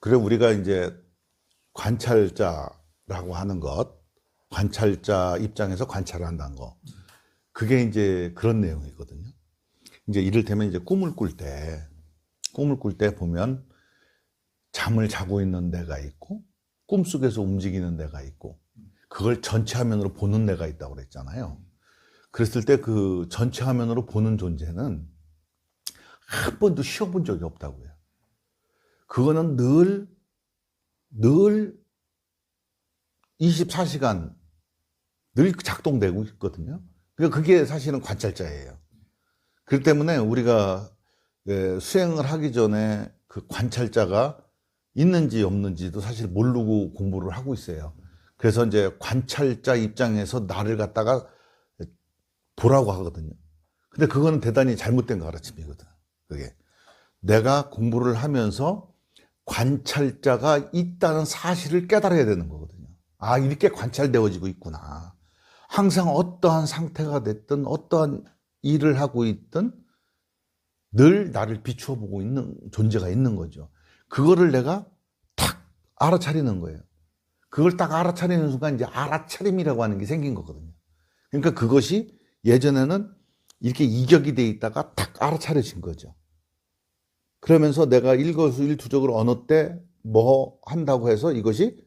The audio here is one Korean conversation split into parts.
그래 우리가 이제 관찰자라고 하는 것, 관찰자 입장에서 관찰을 한다는 거, 그게 이제 그런 내용이거든요. 이제 이를테면 이제 꿈을 꿀 때 보면 잠을 자고 있는 데가 있고 꿈속에서 움직이는 데가 있고 그걸 전체 화면으로 보는 데가 있다고 그랬잖아요. 그랬을 때 그 전체 화면으로 보는 존재는 한 번도 쉬어본 적이 없다고요. 그거는 늘 24시간 늘 작동되고 있거든요. 그러니까 그게 사실은 관찰자예요. 그렇기 때문에 우리가 수행을 하기 전에 그 관찰자가 있는지 없는지도 사실 모르고 공부를 하고 있어요. 그래서 이제 관찰자 입장에서 나를 갖다가 보라고 하거든요. 근데 그거는 대단히 잘못된 가르침이거든. 그게 내가 공부를 하면서 관찰자가 있다는 사실을 깨달아야 되는 거거든요. 아, 이렇게 관찰되어지고 있구나. 항상 어떠한 상태가 됐든 어떠한 일을 하고 있든 늘 나를 비추어 보고 있는 존재가 있는 거죠. 그거를 내가 탁 알아차리는 거예요. 그걸 딱 알아차리는 순간 이제 알아차림이라고 하는 게 생긴 거거든요. 그러니까 그것이 예전에는 이렇게 이격이 돼 있다가 탁 알아차려진 거죠. 그러면서 내가 일거수일투족을 어느 때 뭐 한다고 해서 이것이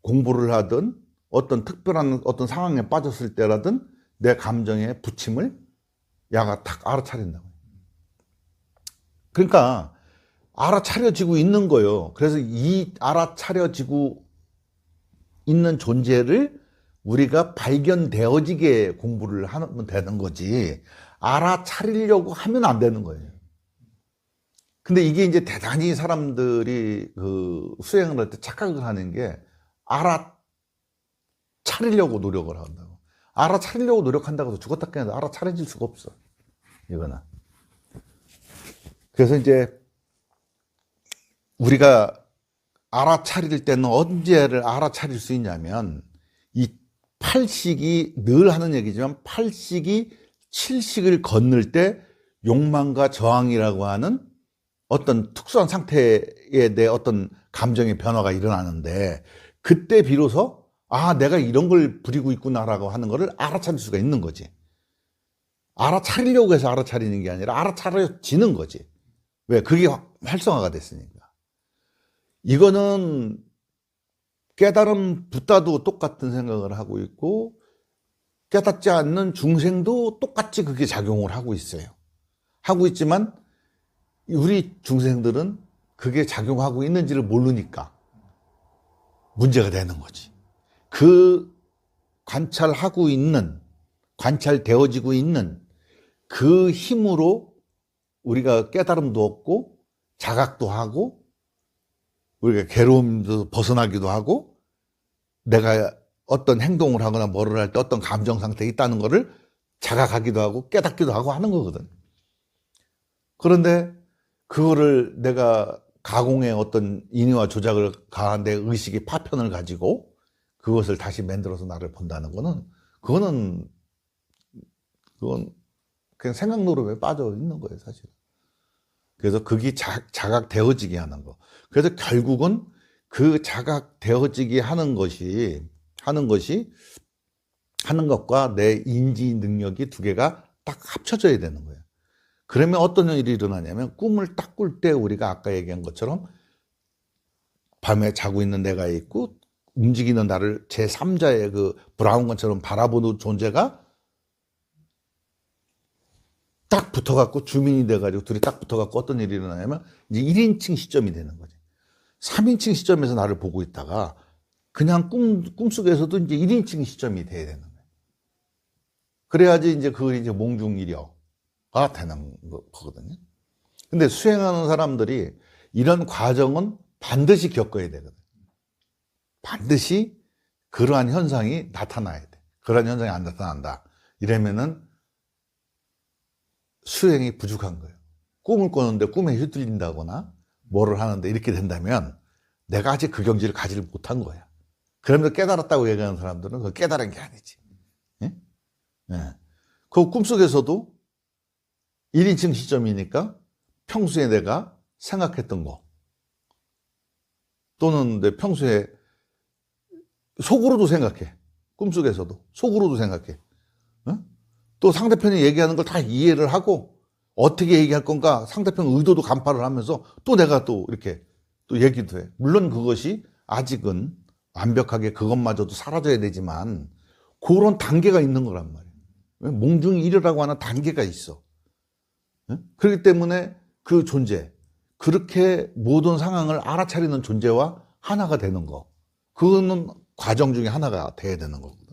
공부를 하든 어떤 특별한 어떤 상황에 빠졌을 때라든 내 감정의 부침을 야가 탁 알아차린다고. 그러니까 알아차려지고 있는 거예요. 그래서 이 알아차려지고 있는 존재를 우리가 발견되어지게 공부를 하면 되는 거지 알아차리려고 하면 안 되는 거예요. 근데 이게 이제 대단히 사람들이 그 수행을 할 때 착각을 하는 게 알아차리려고 노력을 한다고. 알아차리려고 노력한다고 해서 죽었다 깨어나도 알아차려질 수가 없어. 이거는. 그래서 이제 우리가 알아차릴 때는 언제를 알아차릴 수 있냐면 이 팔식이 늘 하는 얘기지만 팔식이 칠식을 건널 때 욕망과 저항이라고 하는 어떤 특수한 상태에 대해 어떤 감정의 변화가 일어나는데 그때 비로소 아 내가 이런 걸 부리고 있구나라고 하는 거를 알아차릴 수가 있는 거지. 알아차리려고 해서 알아차리는 게 아니라 알아차려지는 거지. 왜? 그게 활성화가 됐으니까. 이거는 깨달은 붓다도 똑같은 생각을 하고 있고 깨닫지 않는 중생도 똑같이 그게 작용을 하고 있어요. 하고 있지만 우리 중생들은 그게 작용하고 있는지를 모르니까 문제가 되는 거지. 그 관찰하고 있는, 관찰되어지고 있는 그 힘으로 우리가 깨달음도 얻고 자각도 하고 우리가 괴로움도 벗어나기도 하고 내가 어떤 행동을 하거나 뭐를 할 때 어떤 감정 상태에 있다는 거를 자각하기도 하고 깨닫기도 하고 하는 거거든. 그런데 그거를 내가 가공의 어떤 인위와 조작을 가한 내 의식의 파편을 가지고 그것을 다시 만들어서 나를 본다는 거는 그건 그냥 생각 노름에 빠져 있는 거예요, 사실. 그래서 그게 자각되어지게 하는 거. 그래서 결국은 그 자각되어지게 하는 것과 내 인지 능력이 두 개가 딱 합쳐져야 되는 거예요. 그러면 어떤 일이 일어나냐면 꿈을 딱 꿀 때 우리가 아까 얘기한 것처럼 밤에 자고 있는 내가 있고 움직이는 나를 제3자의 그 브라운 관처럼 바라보는 존재가 딱 붙어갖고 주민이 돼가지고 둘이 딱 붙어갖고 어떤 일이 일어나냐면 이제 1인칭 시점이 되는 거지. 3인칭 시점에서 나를 보고 있다가 그냥 꿈속에서도 이제 1인칭 시점이 돼야 되는 거예요. 그래야지 이제 그게 이제 몽중일여가 되는 거거든요. 근데 수행하는 사람들이 이런 과정은 반드시 겪어야 되거든. 반드시 그러한 현상이 나타나야 돼. 그러한 현상이 안 나타난다. 이러면은 수행이 부족한 거예요. 꿈을 꾸는데 꿈에 휘둘린다거나 뭐를 하는데 이렇게 된다면 내가 아직 그 경지를 가지를 못한 거야. 그러면서 깨달았다고 얘기하는 사람들은 그거 깨달은 게 아니지. 예? 예. 그 꿈속에서도 1인칭 시점이니까 평소에 내가 생각했던 거, 또는 내 평소에 속으로도 생각해. 꿈속에서도 속으로도 생각해. 어? 또 상대편이 얘기하는 걸 다 이해를 하고 어떻게 얘기할 건가 상대편 의도도 간파를 하면서 또 내가 또 이렇게 또 얘기도 해. 물론 그것이 아직은 완벽하게 그것마저도 사라져야 되지만 그런 단계가 있는 거란 말이에요. 몽중일이라고 하는 단계가 있어. 그렇기 때문에 그 존재, 그렇게 모든 상황을 알아차리는 존재와 하나가 되는 거, 그거는 과정 중에 하나가 돼야 되는 거거든.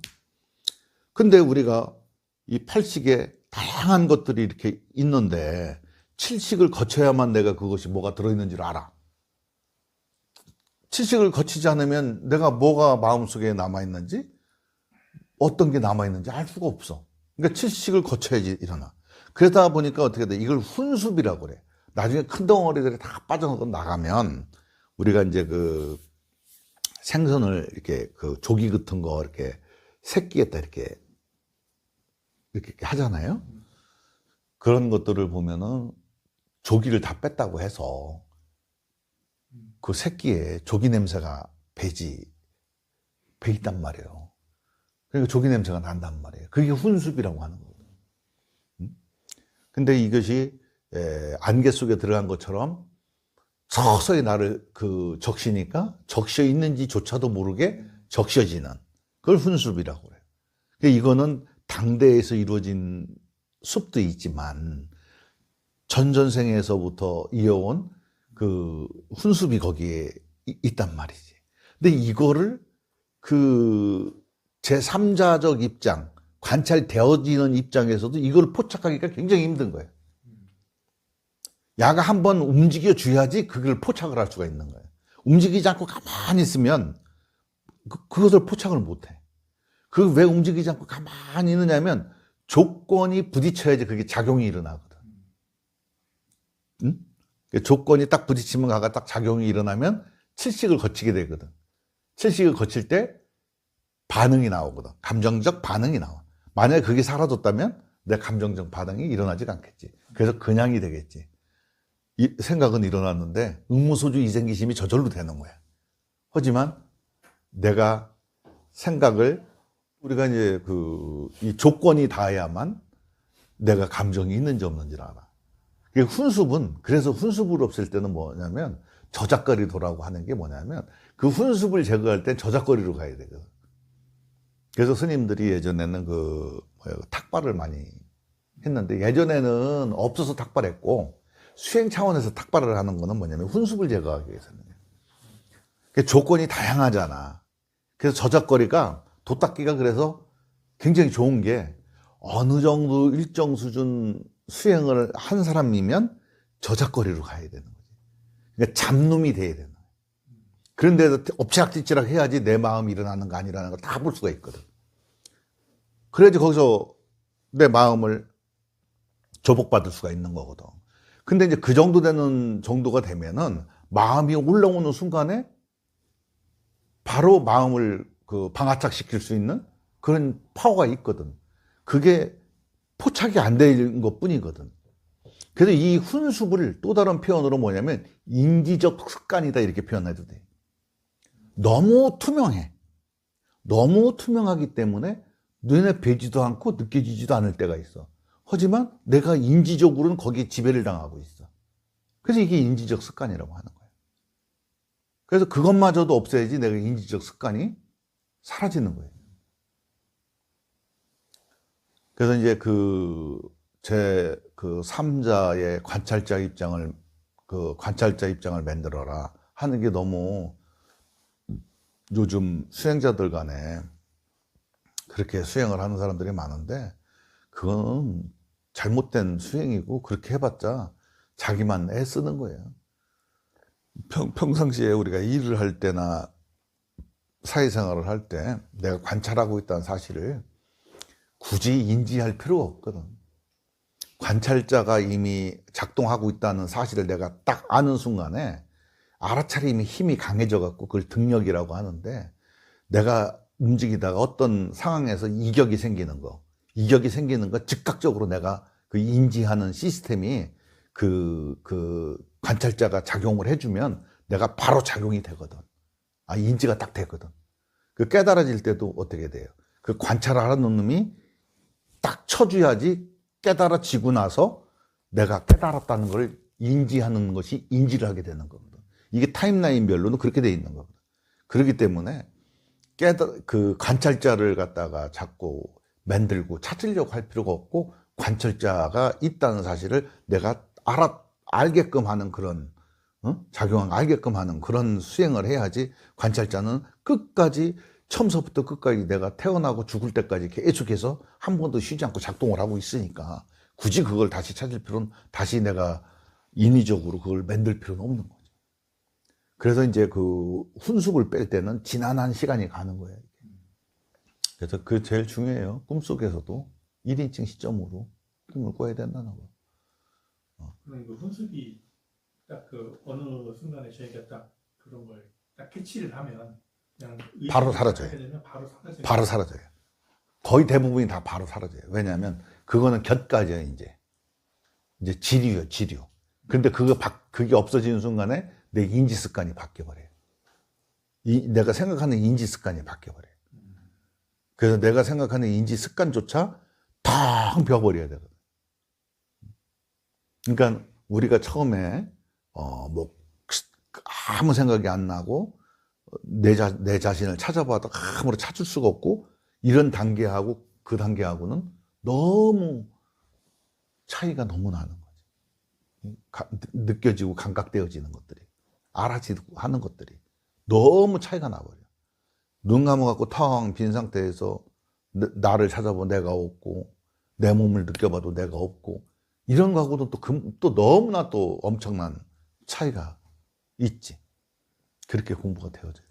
근데 우리가 이 팔식에 다양한 것들이 이렇게 있는데 칠식을 거쳐야만 내가 그것이 뭐가 들어있는지를 알아. 칠식을 거치지 않으면 내가 뭐가 마음속에 남아있는지 어떤 게 남아있는지 알 수가 없어. 그러니까 칠식을 거쳐야지 일어나. 그러다 보니까 어떻게 돼? 이걸 훈습이라고 그래. 나중에 큰 덩어리들이 다 빠져나가면 우리가 이제 그 생선을 이렇게 그 조기 같은 거 이렇게 새끼에다 이렇게 하잖아요. 그런 것들을 보면은 조기를 다 뺐다고 해서 그 새끼에 조기 냄새가 배 있단 말이에요. 그러니까 조기 냄새가 난단 말이에요. 그게 훈습이라고 하는 거거든요. 근데 이것이 안개 속에 들어간 것처럼 서서히 나를 그 적시니까 적셔 있는지조차도 모르게 적셔지는 그걸 훈습이라고 그래요. 그러니까 이거는 당대에서 이루어진 습도 있지만 전전생에서부터 이어온 그 훈습이 거기에 있단 말이지. 근데 이거를 그 제3자적 입장, 관찰되어지는 입장에서도 이걸 포착하기가 굉장히 힘든 거예요. 야가 한번 움직여 줘야지 그걸 포착을 할 수가 있는 거예요. 움직이지 않고 가만히 있으면 그것을 포착을 못 해. 그 왜 움직이지 않고 가만히 있느냐면 조건이 부딪혀야지 그게 작용이 일어나거든. 응? 조건이 딱 부딪히면 가가 딱 작용이 일어나면 칠식을 거치게 되거든. 칠식을 거칠 때 반응이 나오거든. 감정적 반응이 나와. 만약에 그게 사라졌다면 내 감정적 반응이 일어나지 않겠지. 그래서 그냥이 되겠지. 이 생각은 일어났는데 의무소주 이생기심이 저절로 되는 거야. 하지만 내가 생각을 우리가 이제 이 조건이 닿아야만 내가 감정이 있는지 없는지를 알아. 훈습은 그래서 훈습을 없앨 때는 뭐냐면 저작거리도라고 하는 게 뭐냐면 그 훈습을 제거할 때 저작거리로 가야 되거든. 그래서 스님들이 예전에는 탁발을 많이 했는데 예전에는 없어서 탁발했고 수행 차원에서 탁발을 하는 거는 뭐냐면 훈습을 제거하기 위해서는 조건이 다양하잖아. 그래서 저작거리가 도닦기가 그래서 굉장히 좋은 게 어느 정도 일정 수준 수행을 한 사람이면 저작거리로 가야 되는 거지. 그러니까 잡놈이 돼야 되는 거야. 그런데도 엎치락뒤치락 해야지 내 마음이 일어나는 거 아니라는 걸 다 볼 수가 있거든. 그래야지 거기서 내 마음을 조복받을 수가 있는 거거든. 근데 이제 그 정도 되는 정도가 되면은 마음이 올라오는 순간에 바로 마음을 방아착시킬 수 있는 그런 파워가 있거든. 그게 포착이 안 되는 것 뿐이거든. 그래서 이 훈습을 또 다른 표현으로 뭐냐면 인지적 습관이다 이렇게 표현해도 돼. 너무 투명해. 너무 투명하기 때문에 눈에 뵈지도 않고 느껴지지도 않을 때가 있어. 하지만 내가 인지적으로는 거기에 지배를 당하고 있어. 그래서 이게 인지적 습관이라고 하는 거예요. 그래서 그것마저도 없애야지 내가 인지적 습관이 사라지는 거예요. 그래서 이제 제 3자의 관찰자 입장을 만들어라 하는 게 너무 요즘 수행자들 간에 그렇게 수행을 하는 사람들이 많은데 그건 잘못된 수행이고 그렇게 해봤자 자기만 애쓰는 거예요. 평상시에 우리가 일을 할 때나 사회생활을 할 때 내가 관찰하고 있다는 사실을 굳이 인지할 필요가 없거든. 관찰자가 이미 작동하고 있다는 사실을 내가 딱 아는 순간에 알아차림이 힘이 강해져 갖고 그걸 등력이라고 하는데 내가 움직이다가 어떤 상황에서 이격이 생기는 거 즉각적으로 내가 그 인지하는 시스템이 그 관찰자가 작용을 해주면 내가 바로 작용이 되거든. 아, 인지가 딱 되거든. 그 깨달아질 때도 어떻게 돼요? 그 관찰하는 놈이 딱 쳐줘야지 깨달아지고 나서 내가 깨달았다는 걸 인지하는 것이 인지를 하게 되는 거거든. 이게 타임라인별로는 그렇게 돼 있는 거거든. 그렇기 때문에 그 관찰자를 갖다가 자꾸 만들고 찾으려고 할 필요가 없고, 관찰자가 있다는 사실을 내가 알게끔 하는 그런, 작용을 알게끔 하는 그런 수행을 해야지. 관찰자는 끝까지, 처음서부터 끝까지 내가 태어나고 죽을 때까지 계속해서 한 번도 쉬지 않고 작동을 하고 있으니까, 굳이 그걸 다시 찾을 필요는, 다시 내가 인위적으로 그걸 만들 필요는 없는 거죠. 그래서 이제 그 훈숙을 뺄 때는 지난한 시간이 가는 거예요. 그래서 그게 제일 중요해요. 꿈속에서도 1인칭 시점으로 꿈을 꿔야 된다는 거. 그럼 그 훈숙이 딱 그 어느 순간에 저희가 딱 그런 걸 딱 캐치를 하면 그냥 바로 사라져요. 바로 사라져요. 바로 사라져요. 거의 대부분이 다 바로 사라져요. 왜냐하면 그거는 곁가지예요. 이제 지류예요, 지류. 근데 그게 없어지는 순간에 내 인지 습관이 바뀌어버려요. 내가 생각하는 인지 습관이 바뀌어버려요. 그래서 내가 생각하는 인지 습관조차 텅 비워버려야 되거든. 그러니까 우리가 처음에 뭐 아무 생각이 안 나고 내 자신을 찾아봐도 아무리 찾을 수가 없고, 이런 단계하고 그 단계하고는 너무 차이가 너무 나는 거지. 느껴지고 감각되어지는 것들이, 알아지고 하는 것들이 너무 차이가 나버려. 눈 감아갖고 텅 빈 상태에서 나를 찾아보 내가 없고, 내 몸을 느껴봐도 내가 없고, 이런 거하고도 또 너무나 또 엄청난 차이가 있지. 그렇게 공부가 되어져요.